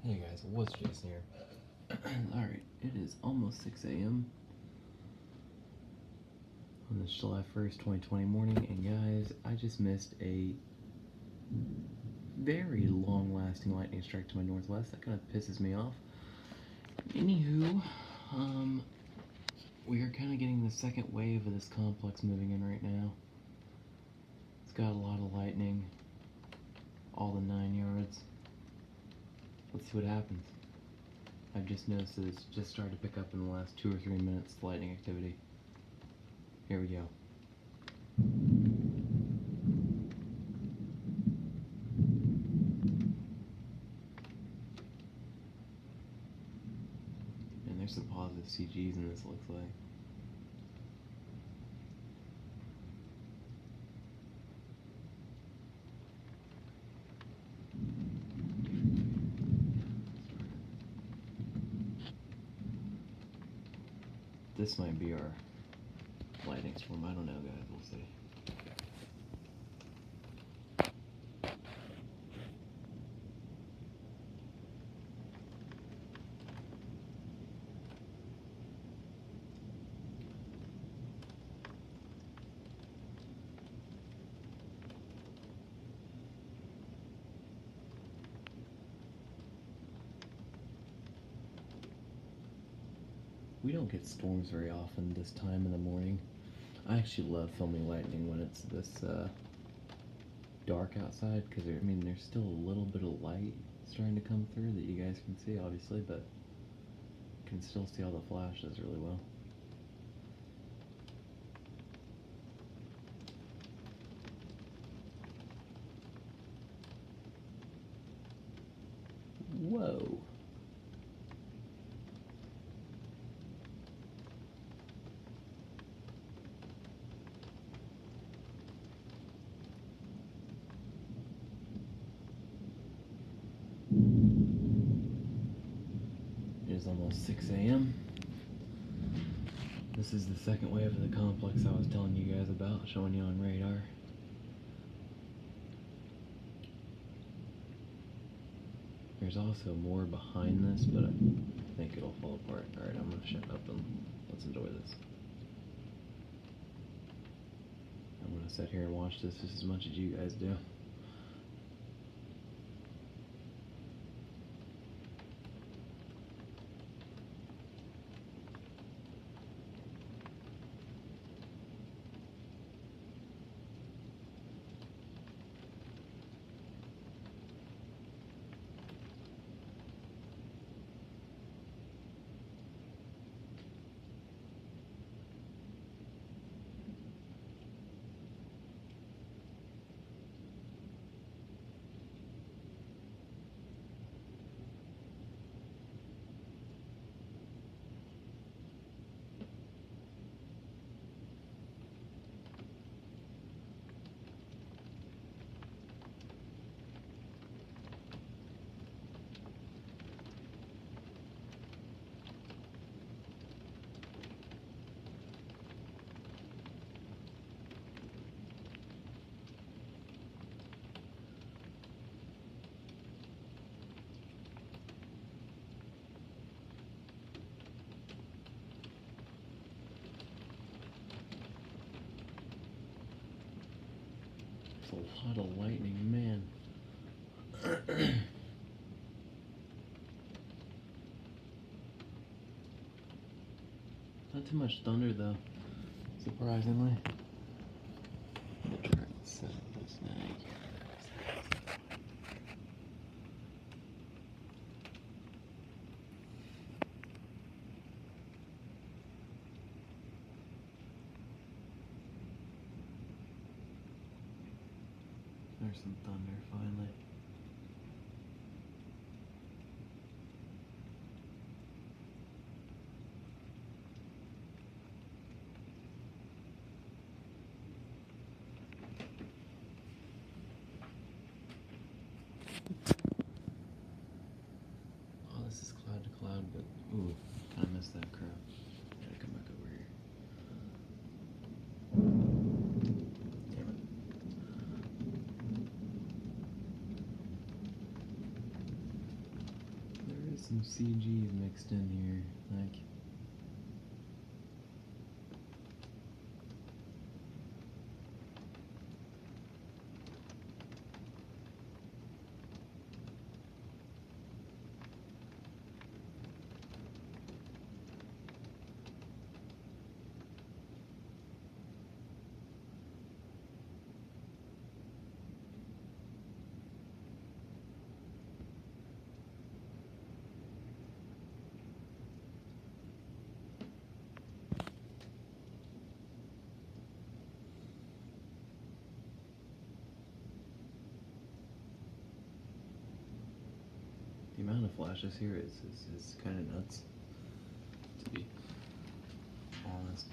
Hey guys, what's Jason here? Alright, it is almost 6 a.m. on this July 1st, 2020 morning, and guys, I just missed a very long-lasting lightning strike to my northwest. That kind of pisses me off. Anywho, we are kind of getting the second wave of this complex moving in right now. It's got a lot of lightning, all the 9 yards. Let's see what happens. I've just noticed that it's just started to pick up in the last 2 or 3 minutes, the lightning activity. Here we go. And there's some positive CGs in this, looks like. This might be our lightning storm. I don't know, guys. We'll see. We don't get storms very often this time in the morning. I actually love filming lightning when it's this dark outside, because there's still a little bit of light starting to come through that you guys can see, obviously, but you can still see all the flashes really well. Whoa. It is almost 6 a.m. This is the second wave of the complex I was telling you guys about, showing you on radar. There's also more behind this, but I think it'll fall apart. Alright, I'm gonna shut up and let's enjoy this. I'm gonna sit here and watch this just as much as you guys do. It's a lot of lightning, man. Not too much thunder though, surprisingly. I'm gonna try and set up this snag. There's some thunder finally. Oh, this is cloud to cloud, but ooh, kind of missed that crap. Gotta come back over here. Damn it. some CGs mixed in here, like. The amount of flashes here is kind of nuts, to be honest.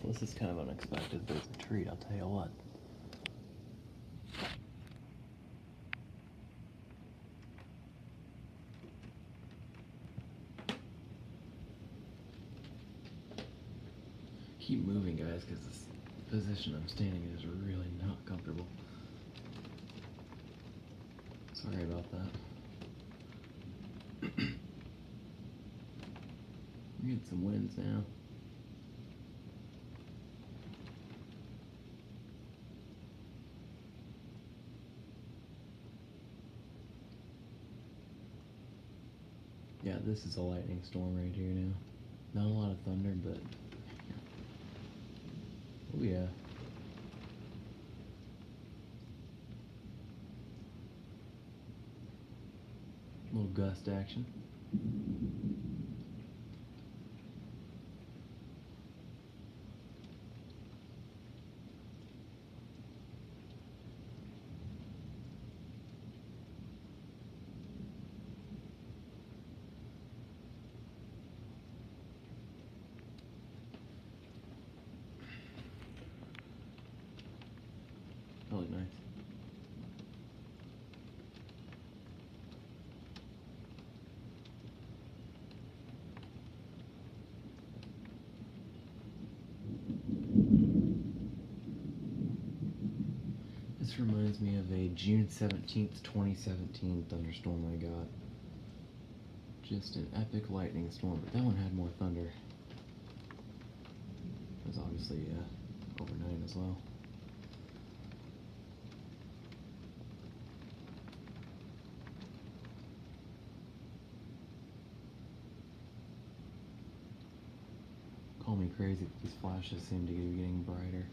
This is kind of unexpected, but it's a treat, I'll tell you what. Keep moving, guys, because this position I'm standing in is really not comfortable. Sorry about that. We're getting some winds now. Yeah, this is a lightning storm right here now. Not a lot of thunder, but oh yeah. A little gust action. That looked nice. This reminds me of a June 17th, 2017 thunderstorm I got. Just an epic lightning storm, but that one had more thunder. It was obviously overnight as well. Call me crazy, but these flashes seem to be getting brighter.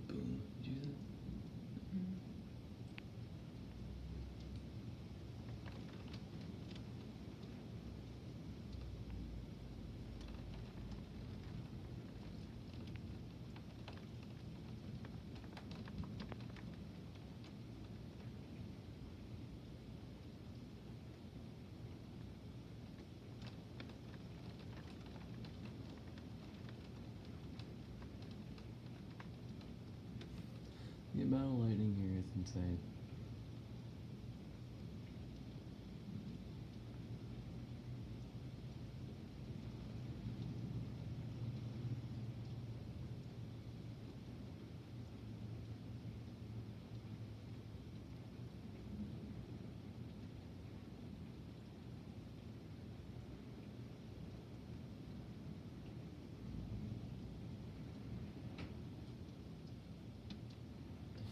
Boom. Did you hear that? The amount of lightning here is insane.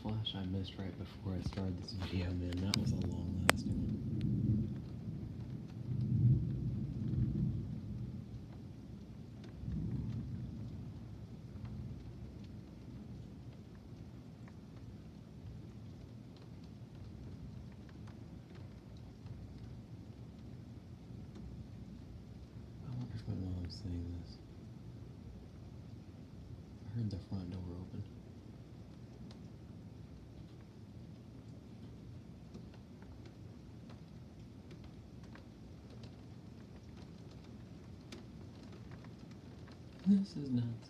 flash I missed right before I started this video, man. That was a long lasting one. I wonder if my mom's seeing this. I heard the front door open. This is nuts.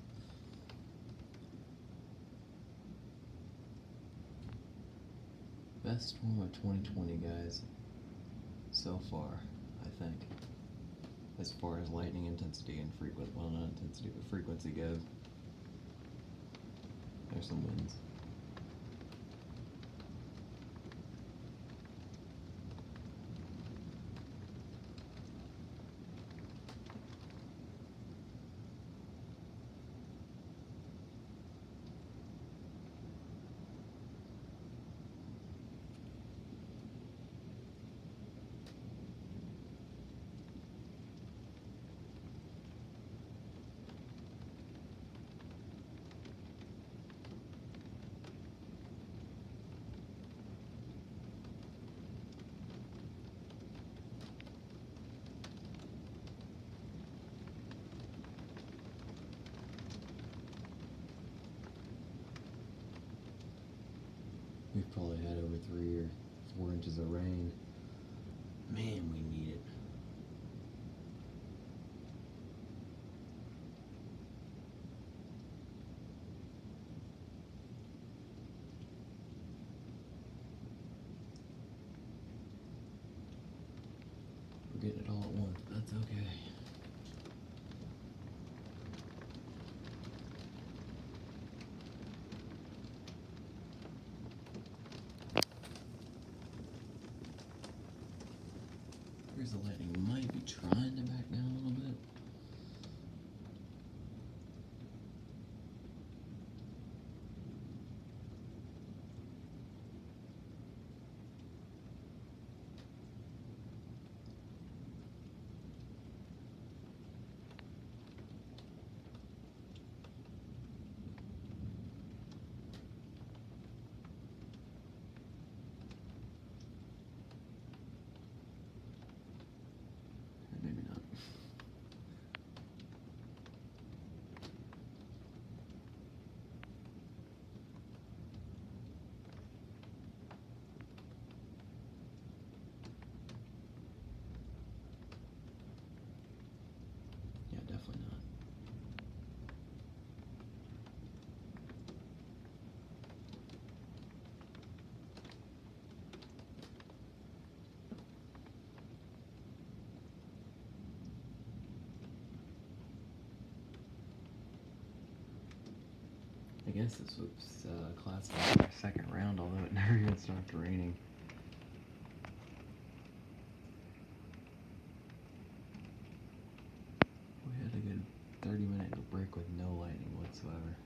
Best storm of 2020, guys. So far, I think. As far as lightning intensity and well, not intensity, but frequency goes. There's some winds. We've probably had over 3 or 4 inches of rain. Man, we need it. We're getting it all at once, but that's okay. Here's the lightning. Might be trying to back down a little bit. Maybe not. Yeah, definitely not. I guess this was classified our second round, although it never even started raining. We had a good 30-minute break with no lightning whatsoever.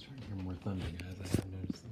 Starting to hear more thunder, guys. I have noticed that.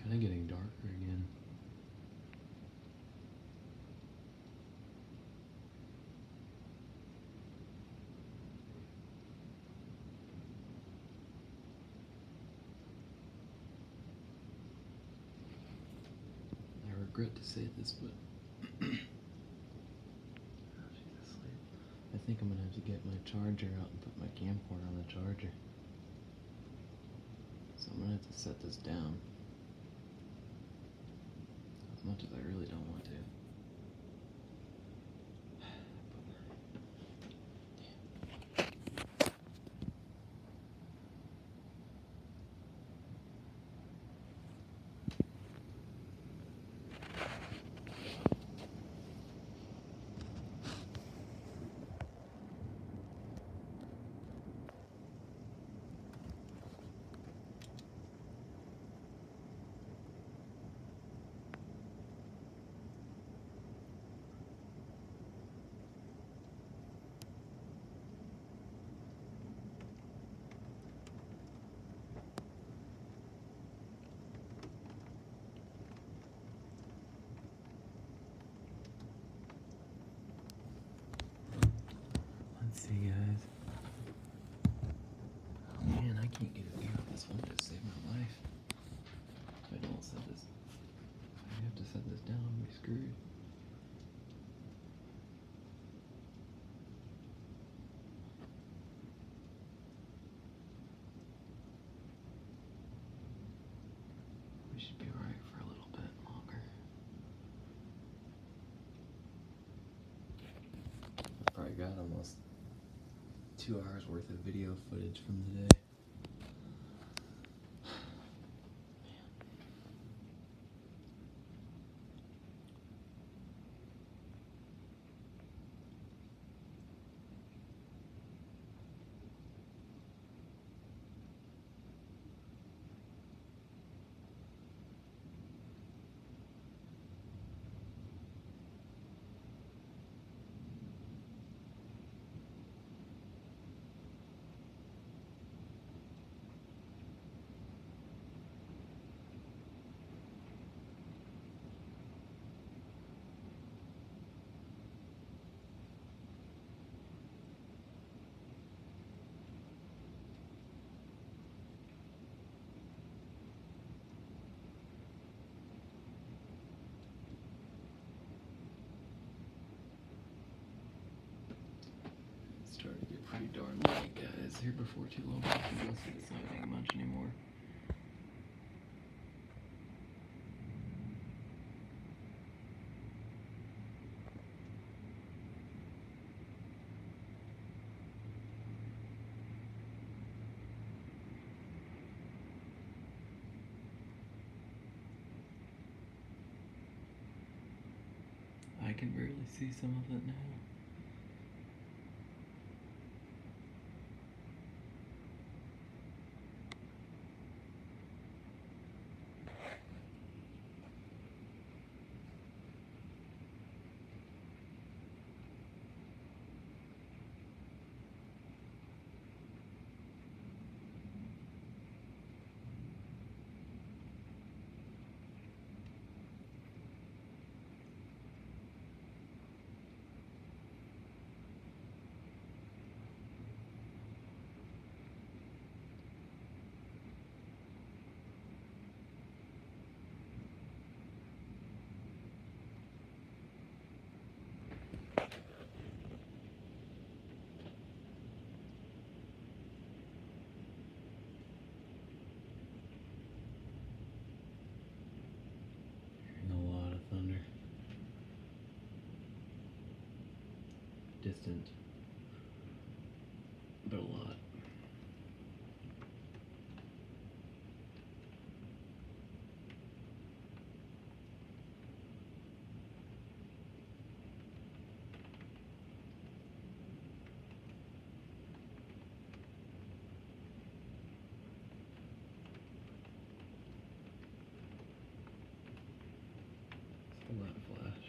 Kind of getting darker again. I regret to say this, but she's asleep. I think I'm gonna have to get my charger out and put my camcorder on the charger. So I'm gonna have to set this down. As much as I really don't want to. Hey guys. Oh man, I can't get a view of this window to save my life. If I don't set this, I have to set this down, I'm gonna be screwed. We should be alright for a little bit longer. I probably got almost 2 hours worth of video footage from today. It's starting to get pretty darn late, guys. Here before too long, I can go see it's not getting much anymore. I can barely see some of it now. Hearing a lot of thunder. Distant, but a lot. Still not flash.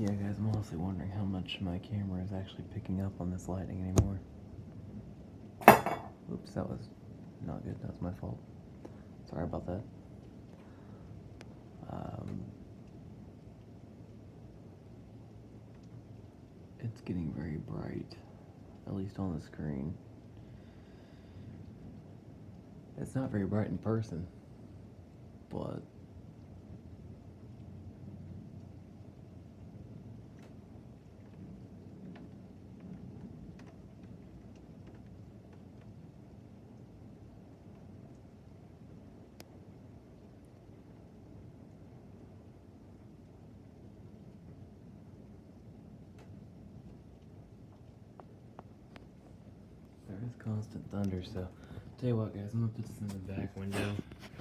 Yeah, guys, I'm honestly wondering how much my camera is actually picking up on this lighting anymore. Oops, that was not good. That's my fault. Sorry about that. It's getting very bright, at least on the screen. It's not very bright in person, but there is constant thunder, so tell you what, guys, I'm gonna put this in the back window on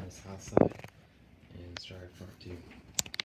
this house side and start part 2.